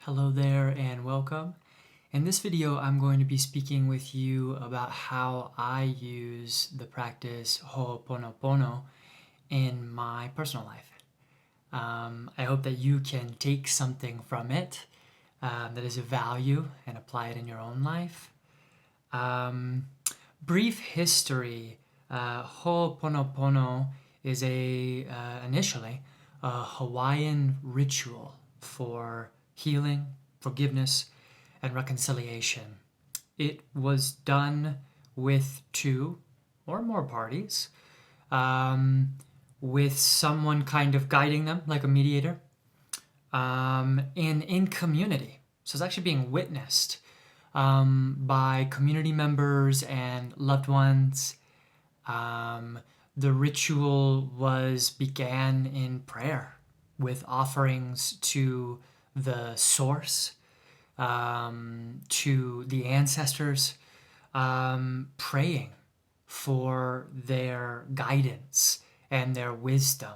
Hello there and welcome. In this video, I'm going to be speaking with you about how I use the practice Ho'oponopono in my personal life. I hope that you can take something from it that is of value and apply it in your own life. Brief history. Ho'oponopono is initially a Hawaiian ritual for healing, forgiveness, and reconciliation. It was done with two or more parties, with someone kind of guiding them, like a mediator, and in community. So it's actually being witnessed by community members and loved ones. The ritual began in prayer with offerings to the source, to the ancestors, praying for their guidance and their wisdom,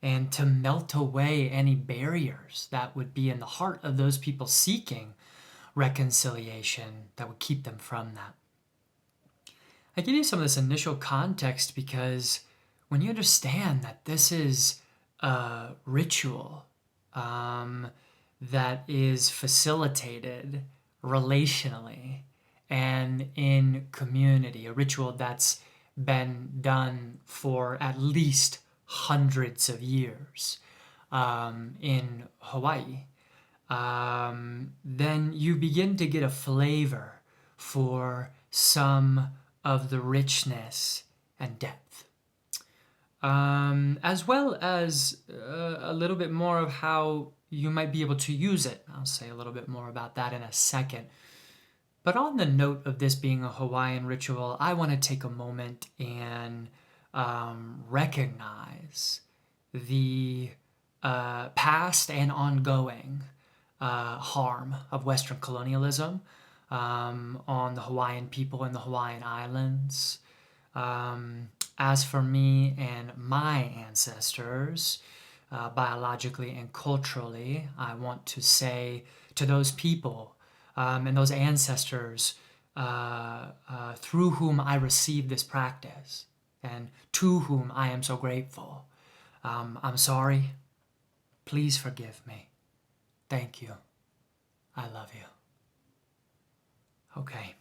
and to melt away any barriers that would be in the heart of those people seeking reconciliation that would keep them from that. I give you some of this initial context because when you understand that this is a ritual that is facilitated relationally and in community, a ritual that's been done for at least hundreds of years in Hawaii, then you begin to get a flavor for some of the richness and depth, as well as a little bit more of how you might be able to use it. I'll say a little bit more about that in a second. But on the note of this being a Hawaiian ritual, I want to take a moment and recognize the past and ongoing harm of Western colonialism on the Hawaiian people and the Hawaiian Islands. As for me and my ancestors, biologically and culturally, I want to say to those people and those ancestors through whom I received this practice and to whom I am so grateful. I'm sorry. Please forgive me. Thank you. I love you. Okay,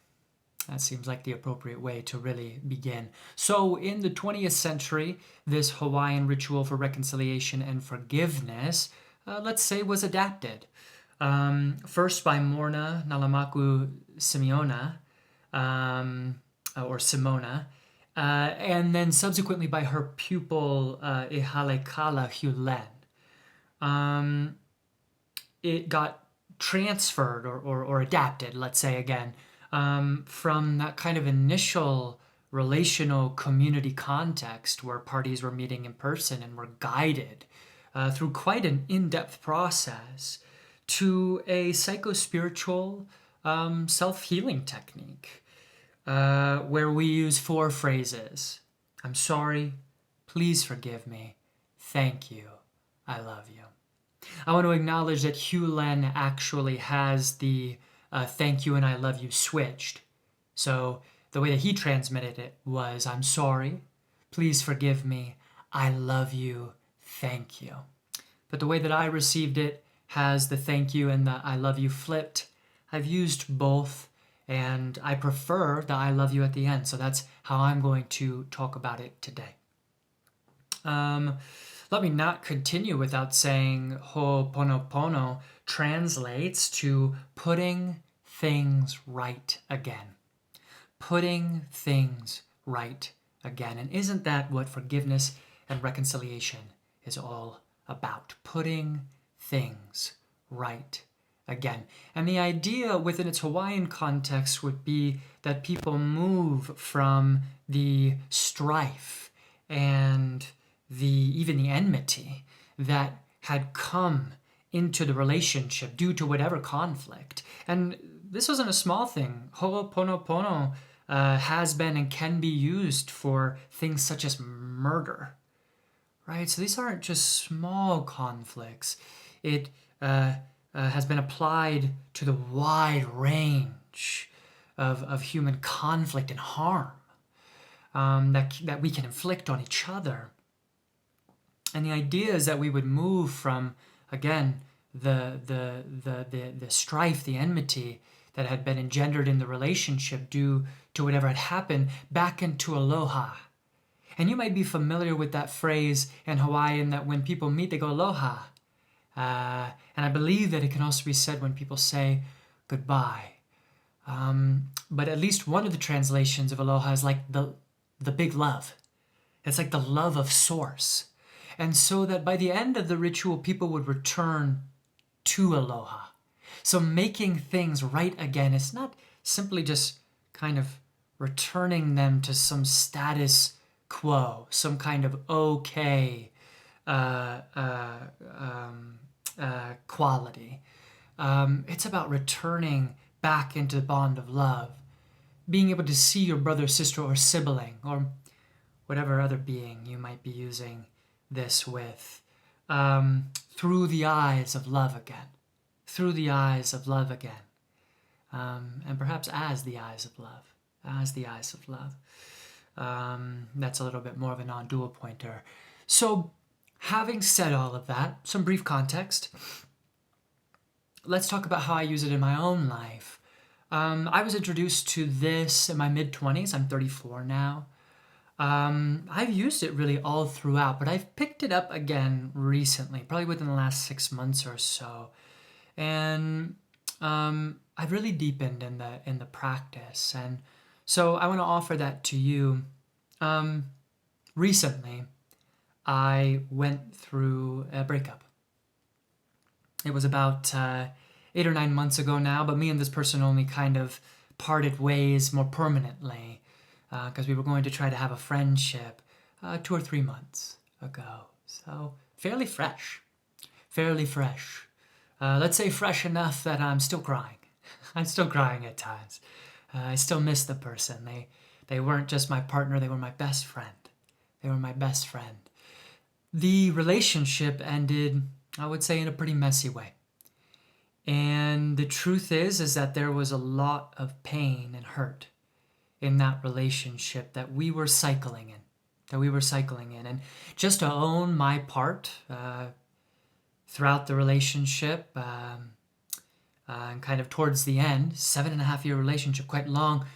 that seems like the appropriate way to really begin. So in the 20th century, this Hawaiian ritual for reconciliation and forgiveness, let's say, was adapted. First by Morna Nalamaku Simeona, or Simona, and then subsequently by her pupil Ihalekala Hulen. It got transferred or adapted, let's say again, from that kind of initial relational community context where parties were meeting in person and were guided through quite an in-depth process to a psycho-spiritual self-healing technique where we use 4 phrases. I'm sorry, please forgive me, thank you, I love you. I want to acknowledge that Hulen actually has the thank you and I love you switched. So the way that he transmitted it was, I'm sorry, please forgive me, I love you, thank you. But the way that I received it has the thank you and the I love you flipped. I've used both, and I prefer the I love you at the end. So that's how I'm going to talk about it today. Let me not continue without saying Ho'oponopono translates to putting things right again. Putting things right again. And isn't that what forgiveness and reconciliation is all about? Putting things right again. And the idea within its Hawaiian context would be that people move from the strife and even the enmity that had come into the relationship due to whatever conflict. And this wasn't a small thing. Ho'oponopono has been and can be used for things such as murder, right? So these aren't just small conflicts. It has been applied to the wide range of human conflict and harm that we can inflict on each other. And the idea is that we would move from, again, the strife, the enmity that had been engendered in the relationship due to whatever had happened, back into aloha. And you might be familiar with that phrase in Hawaiian that when people meet, they go aloha. And I believe that it can also be said when people say goodbye. But at least one of the translations of aloha is like the big love. It's like the love of source. And so that by the end of the ritual, people would return to aloha. So making things right again, it's not simply just kind of returning them to some status quo, some kind of okay quality. It's about returning back into the bond of love, being able to see your brother, sister, or sibling, or whatever other being you might be using this with, through the eyes of love again, through the eyes of love again, and perhaps as the eyes of love, as the eyes of love. That's a little bit more of a non-dual pointer. So, having said all of that, some brief context, let's talk about how I use it in my own life. I was introduced to this in my mid-20s. I'm 34 now. I've used it really all throughout, but I've picked it up again recently, probably within the last 6 months or so. And I've really deepened in the practice. And so I want to offer that to you. Recently, I went through a breakup. It was about 8 or 9 months ago now, but me and this person only kind of parted ways more permanently because we were going to try to have a friendship 2 or 3 months ago. So fairly fresh, fairly fresh. Let's say fresh enough that I'm still crying. I'm still crying at times. I still miss the person. They weren't just my partner, they were my best friend. They were my best friend. The relationship ended, I would say, in a pretty messy way. And the truth is that there was a lot of pain and hurt in that relationship that we were cycling in. And just to own my part throughout the relationship, and kind of towards the end, 7.5-year relationship, quite long,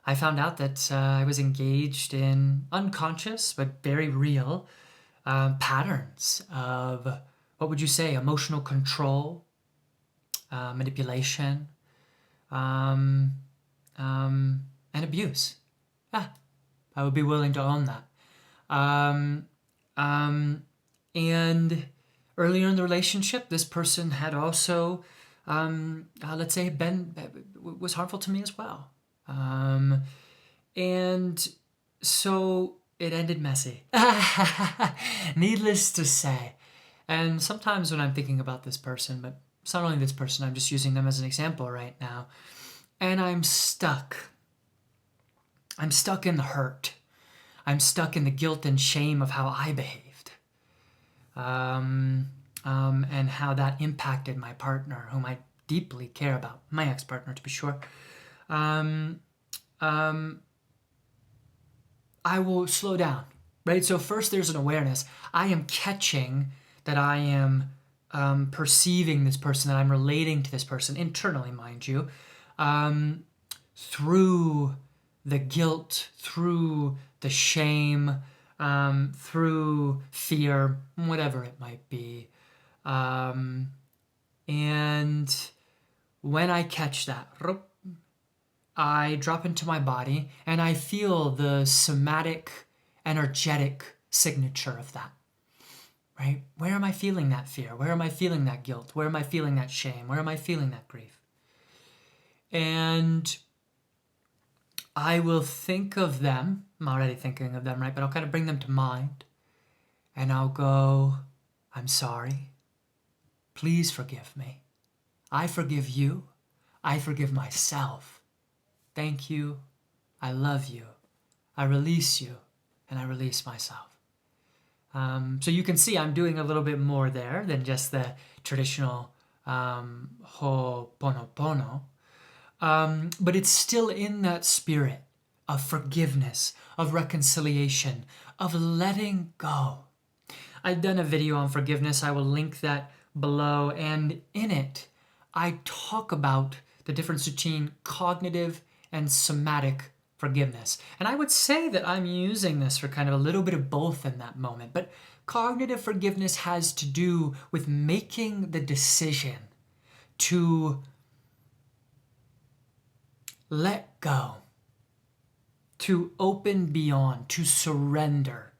I found out that I was engaged in unconscious but very real patterns of, what would you say, emotional control, manipulation, and abuse. I would be willing to own that. And earlier in the relationship, this person had also, let's say, was harmful to me as well. And so it ended messy. Needless to say. And sometimes when I'm thinking about this person, but it's not only this person, I'm just using them as an example right now, and I'm stuck. I'm stuck in the hurt. I'm stuck in the guilt and shame of how I behaved. And how that impacted my partner, whom I deeply care about, my ex-partner to be sure. I will slow down, right? So first there's an awareness. I am catching that I am perceiving this person, that I'm relating to this person, internally, mind you, through the guilt, through the shame, through fear, whatever it might be. And when I catch that, I drop into my body and I feel the somatic, energetic signature of that, right? Where am I feeling that fear? Where am I feeling that guilt? Where am I feeling that shame? Where am I feeling that grief? And I will think of them. I'm already thinking of them, right? But I'll kind of bring them to mind and I'll go, I'm sorry. Please forgive me. I forgive you. I forgive myself. Thank you. I love you. I release you. And I release myself. So you can see I'm doing a little bit more there than just the traditional Ho'oponopono. But it's still in that spirit of forgiveness, of reconciliation, of letting go. I've done a video on forgiveness. I will link that below. And in it, I talk about the difference between cognitive and somatic forgiveness. And I would say that I'm using this for kind of a little bit of both in that moment. But cognitive forgiveness has to do with making the decision to let go, to open beyond, to surrender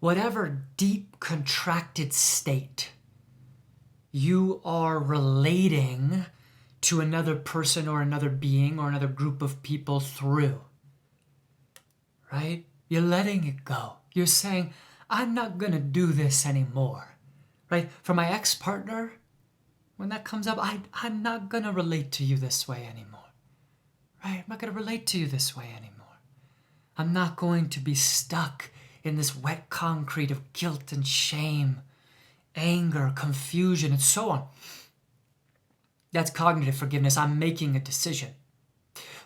whatever deep contracted state you are relating to another person or another being or another group of people through, right? You're letting it go. You're saying, I'm not going to do this anymore, right? For my ex-partner, when that comes up, I'm not going to relate to you this way anymore, right? I'm not going to relate to you this way anymore. I'm not going to be stuck in this wet concrete of guilt and shame, anger, confusion, and so on. That's cognitive forgiveness. I'm making a decision.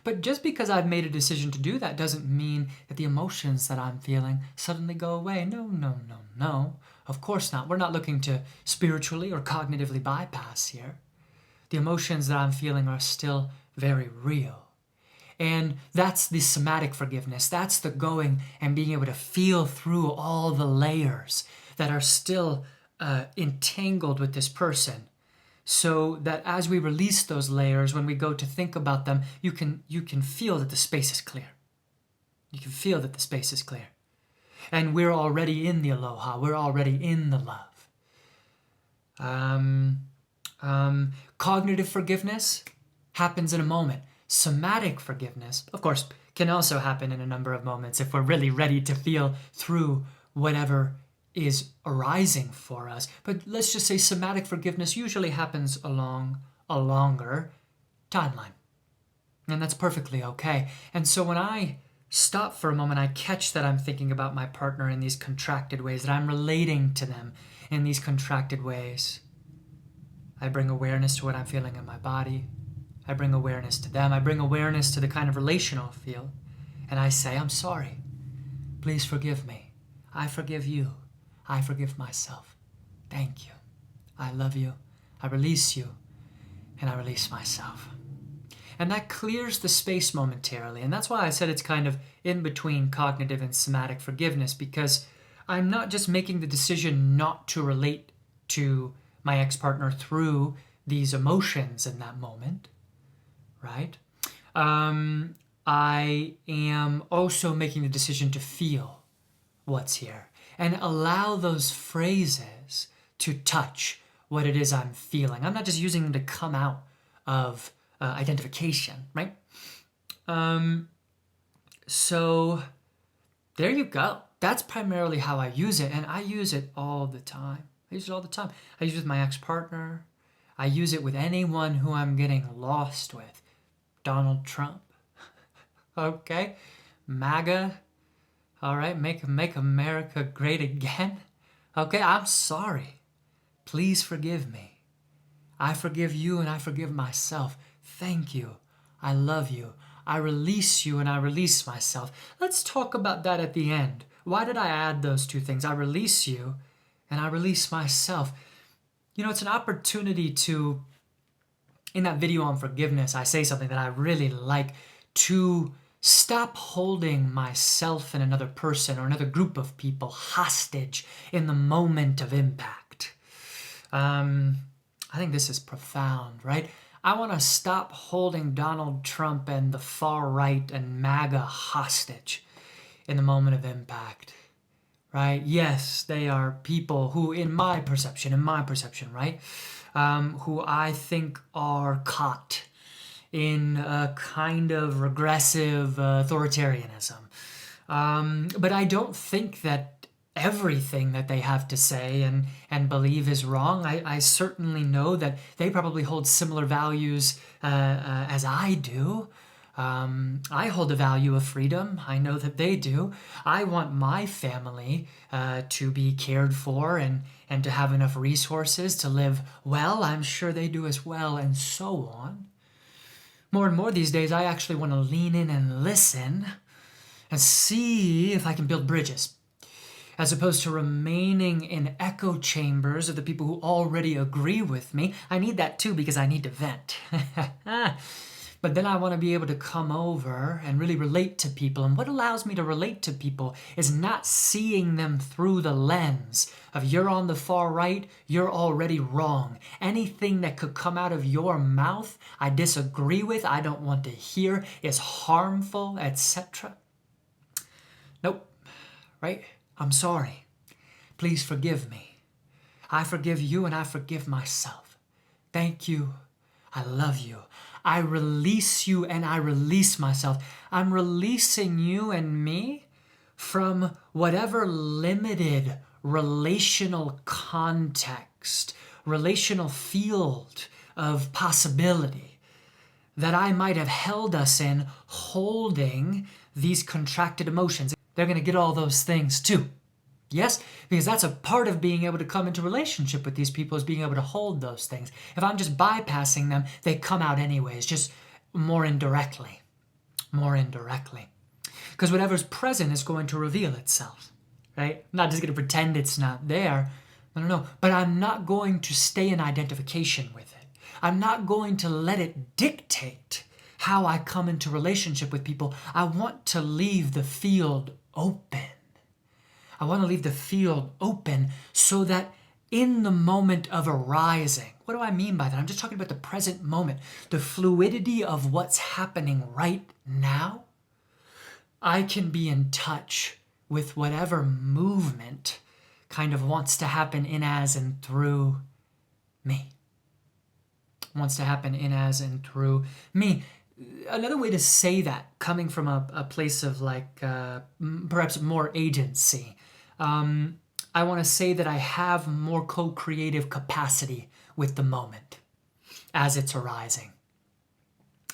But just because I've made a decision to do that doesn't mean that the emotions that I'm feeling suddenly go away. No. Of course not. We're not looking to spiritually or cognitively bypass here. The emotions that I'm feeling are still very real. And that's the somatic forgiveness. That's the going and being able to feel through all the layers that are still entangled with this person, so that as we release those layers, when we go to think about them, you can feel that the space is clear. You can feel that the space is clear. And we're already in the aloha. We're already in the love. Cognitive forgiveness happens in a moment. Somatic forgiveness, of course, can also happen in a number of moments if we're really ready to feel through whatever is arising for us. But let's just say somatic forgiveness usually happens along a longer timeline. And that's perfectly okay. And so when I stop for a moment, I catch that I'm thinking about my partner in these contracted ways, that I'm relating to them in these contracted ways. I bring awareness to what I'm feeling in my body. I bring awareness to them. I bring awareness to the kind of relational feel. And I say, I'm sorry. Please forgive me. I forgive you. I forgive myself. Thank you. I love you. I release you. And I release myself. And that clears the space momentarily. And that's why I said it's kind of in between cognitive and somatic forgiveness, because I'm not just making the decision not to relate to my ex-partner through these emotions in that moment, right? I am also making the decision to feel what's here and allow those phrases to touch what it is I'm feeling. I'm not just using them to come out of identification, right? So there you go. That's primarily how I use it, and I use it all the time. I use it all the time. I use it with my ex-partner. I use it with anyone who I'm getting lost with. Donald Trump. Okay? MAGA. All right, make America great again. Okay, I'm sorry. Please forgive me. I forgive you and I forgive myself. Thank you. I love you. I release you and I release myself. Let's talk about that at the end. Why did I add those two things? I release you and I release myself. You know, it's an opportunity to, in that video on forgiveness, I say something that I really like, to stop holding myself and another person or another group of people hostage in the moment of impact. I think this is profound, right? I want to stop holding Donald Trump and the far right and MAGA hostage in the moment of impact, right? Yes, they are people who, in my perception, right, who I think are caught in a kind of regressive authoritarianism. But I don't think that everything that they have to say and believe is wrong. I certainly know that they probably hold similar values as I do. I hold the value of freedom. I know that they do. I want my family to be cared for and to have enough resources to live well. I'm sure they do as well, and so on. More and more these days, I actually want to lean in and listen and see if I can build bridges, as opposed to remaining in echo chambers of the people who already agree with me. I need that too because I need to vent. But then I want to be able to come over and really relate to people. And what allows me to relate to people is not seeing them through the lens of you're on the far right, you're already wrong. Anything that could come out of your mouth, I disagree with, I don't want to hear, is harmful, etc. Nope, right? I'm sorry. Please forgive me. I forgive you and I forgive myself. Thank you. I love you. I release you and I release myself. I'm releasing you and me from whatever limited relational context, relational field of possibility that I might have held us in, holding these contracted emotions. They're going to get all those things too. Yes, because that's a part of being able to come into relationship with these people, is being able to hold those things. If I'm just bypassing them, they come out anyways, just more indirectly. More indirectly. Because whatever's present is going to reveal itself, right? I'm not just going to pretend it's not there. No. But I'm not going to stay in identification with it. I'm not going to let it dictate how I come into relationship with people. I want to leave the field open. I want to leave the field open so that in the moment of arising, what do I mean by that? I'm just talking about the present moment, the fluidity of what's happening right now. I can be in touch with whatever movement kind of wants to happen in, as, and through me. Wants to happen in, as, and through me. Another way to say that, coming from a place of perhaps more agency, I want to say that I have more co-creative capacity with the moment as it's arising.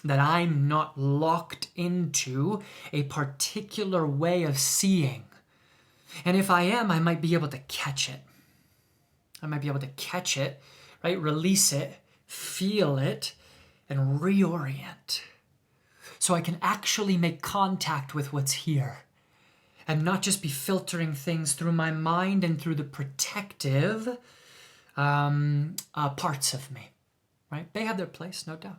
That I'm not locked into a particular way of seeing. And if I am, I might be able to catch it. Right? Release it, feel it, and reorient. So I can actually make contact with what's here and not just be filtering things through my mind and through the protective parts of me, right? They have their place, no doubt.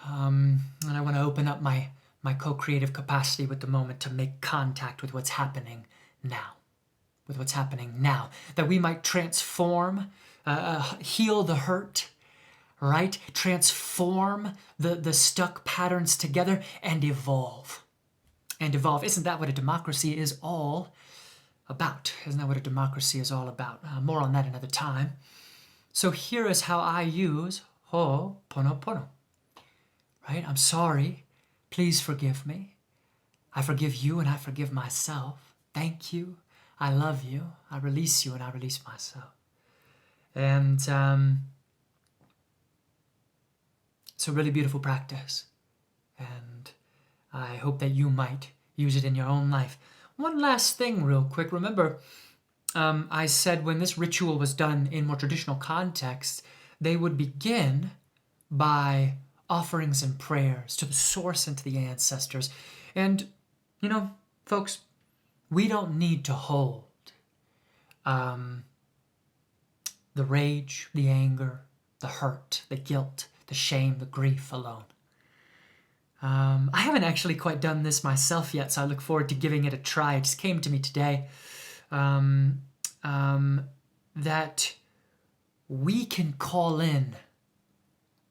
And I want to open up my co-creative capacity with the moment to make contact with what's happening now, that we might transform, heal the hurt, right? Transform the stuck patterns together and evolve. Isn't that what a democracy is all about? More on that another time. So here is how I use Ho'oponopono. Right? I'm sorry. Please forgive me. I forgive you and I forgive myself. Thank you. I love you. I release you and I release myself. And it's a really beautiful practice. And I hope that you might use it in your own life. One last thing real quick. Remember, I said when this ritual was done in more traditional contexts, they would begin by offerings and prayers to the source and to the ancestors. And, folks, we don't need to hold the rage, the anger, the hurt, the guilt, the shame, the grief alone. I haven't actually quite done this myself yet, so I look forward to giving it a try. It just came to me today that we can call in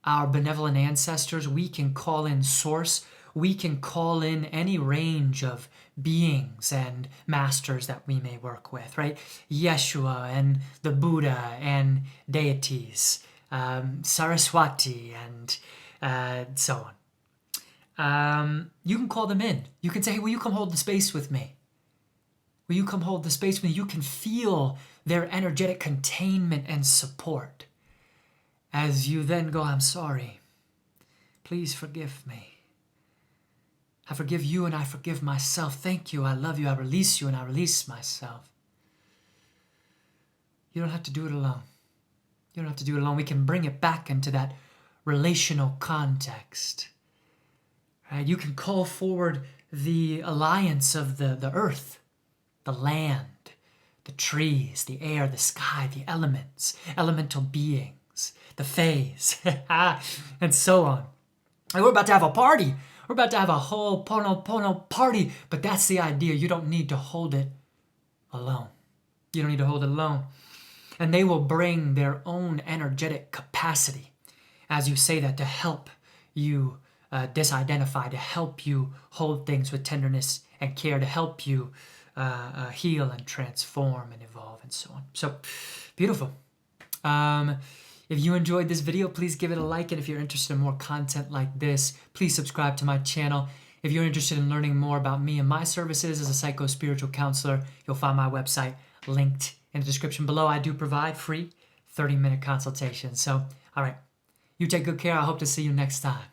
our benevolent ancestors, we can call in source, we can call in any range of beings and masters that we may work with, right? Yeshua and the Buddha and deities, Saraswati and so on. You can call them in. You can say, hey, will you come hold the space with me? Will you come hold the space with me? You can feel their energetic containment and support as you then go, I'm sorry. Please forgive me. I forgive you and I forgive myself. Thank you. I love you. I release you and I release myself. You don't have to do it alone. You don't have to do it alone. We can bring it back into that relational context. Right? You can call forward the alliance of the earth, the land, the trees, the air, the sky, the elements, elemental beings, the fays, and so on. And we're about to have a party. We're about to have a whole Pono party, but that's the idea. You don't need to hold it alone. You don't need to hold it alone. And they will bring their own energetic capacity, as you say that, to help you disidentify, to help you hold things with tenderness and care, to help you heal and transform and evolve and so on. So, beautiful. If you enjoyed this video, please give it a like. And if you're interested in more content like this, please subscribe to my channel. If you're interested in learning more about me and my services as a psycho-spiritual counselor, you'll find my website linked in the description below. I do provide free 30-minute consultations. So, all right, you take good care. I hope to see you next time.